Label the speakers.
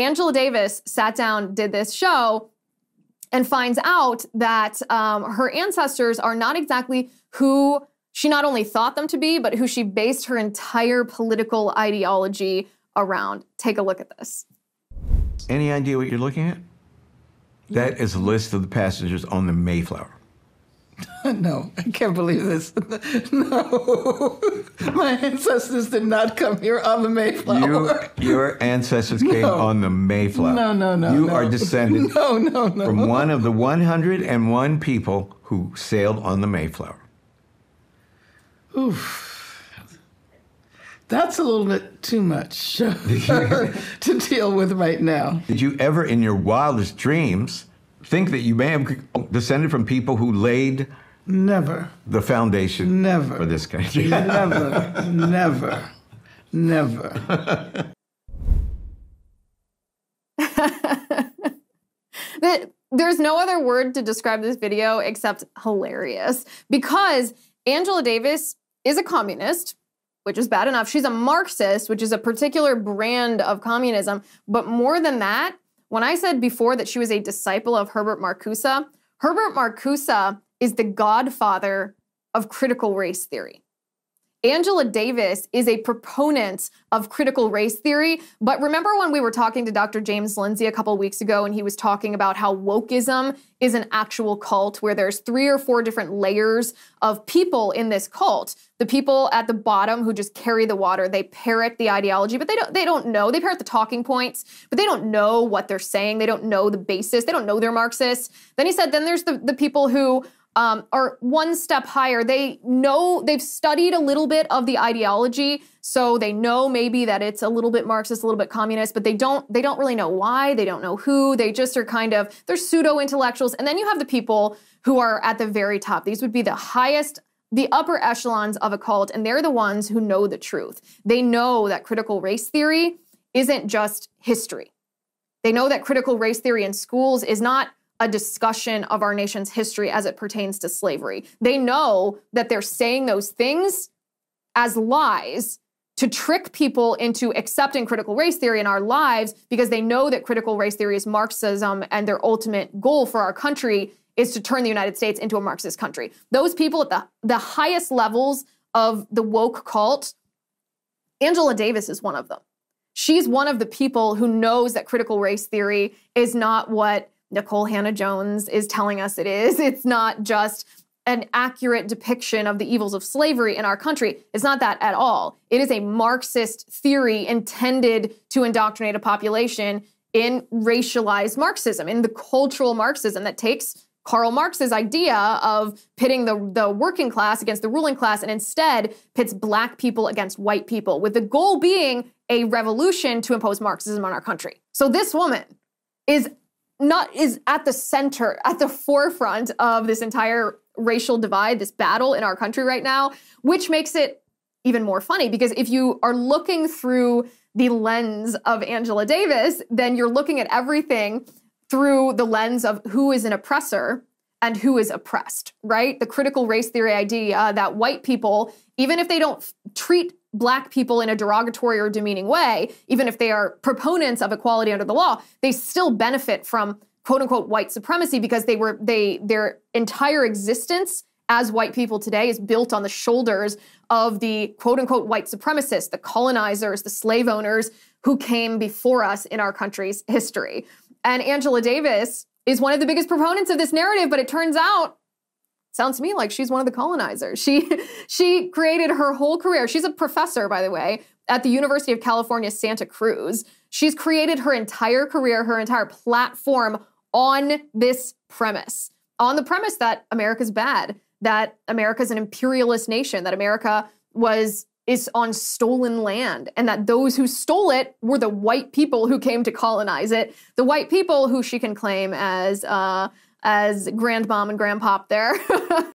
Speaker 1: Angela Davis sat down, did this show, and finds out that her ancestors are not exactly who she not only thought them to be, but who she based her entire political ideology around. Take a look at this.
Speaker 2: Any idea what you're looking at? That is a list of the passengers on the Mayflower.
Speaker 3: No, I can't believe this. No, my ancestors did not come here on the Mayflower.
Speaker 2: Your ancestors came on the Mayflower.
Speaker 3: No.
Speaker 2: You are descended
Speaker 3: No.
Speaker 2: from one of the 101 people who sailed on the Mayflower.
Speaker 3: Oof. That's a little bit too much to deal with right now.
Speaker 2: Did you ever, in your wildest dreams, think that you may have descended from people who laid the foundation for this country?
Speaker 3: Never.
Speaker 1: There's no other word to describe this video except hilarious, because Angela Davis is a communist, which is bad enough. She's a Marxist, which is a particular brand of communism. But more than that, when I said before that she was a disciple of Herbert Marcuse is the godfather of critical race theory. Angela Davis is a proponent of critical race theory, but remember when we were talking to Dr. James Lindsay a couple weeks ago and he was talking about how wokeism is an actual cult where there's 3 or 4 different layers of people in this cult. The people at the bottom who just carry the water, they parrot the ideology, but they don't know. They parrot the talking points, but they don't know what they're saying. They don't know the basis. They don't know they're Marxists. Then he said, then there's the people who are one step higher. They know, they've studied a little bit of the ideology, so they know maybe that it's a little bit Marxist, a little bit communist, but they don't really know why, they don't know who, they just are kind of, they're pseudo-intellectuals. And then you have the people who are at the very top. These would be the highest, the upper echelons of a cult, and they're the ones who know the truth. They know that critical race theory isn't just history. They know that critical race theory in schools is not a discussion of our nation's history as it pertains to slavery. They know that they're saying those things as lies to trick people into accepting critical race theory in our lives, because they know that critical race theory is Marxism and their ultimate goal for our country is to turn the United States into a Marxist country. Those people at the highest levels of the woke cult, Angela Davis is one of them. She's one of the people who knows that critical race theory is not what Nicole Hannah-Jones is telling us it is. It's not just an accurate depiction of the evils of slavery in our country. It's not that at all. It is a Marxist theory intended to indoctrinate a population in racialized Marxism, in the cultural Marxism that takes Karl Marx's idea of pitting the working class against the ruling class and instead pits black people against white people, with the goal being a revolution to impose Marxism on our country. So this woman is at the center, at the forefront of this entire racial divide, this battle in our country right now, which makes it even more funny, because if you are looking through the lens of Angela Davis, then you're looking at everything through the lens of who is an oppressor and who is oppressed, right? The critical race theory idea that white people, even if they don't treat black people in a derogatory or demeaning way, even if they are proponents of equality under the law, they still benefit from quote unquote white supremacy, because their entire existence as white people today is built on the shoulders of the quote unquote white supremacists, the colonizers, the slave owners who came before us in our country's history. And Angela Davis is one of the biggest proponents of this narrative, but it turns out, sounds to me like she's one of the colonizers. She created her whole career. She's a professor, by the way, at the University of California, Santa Cruz. She's created her entire career, her entire platform on this premise, on the premise that America's bad, that America's an imperialist nation, that America is on stolen land, and that those who stole it were the white people who came to colonize it, the white people who she can claim as grandmom and grandpop there.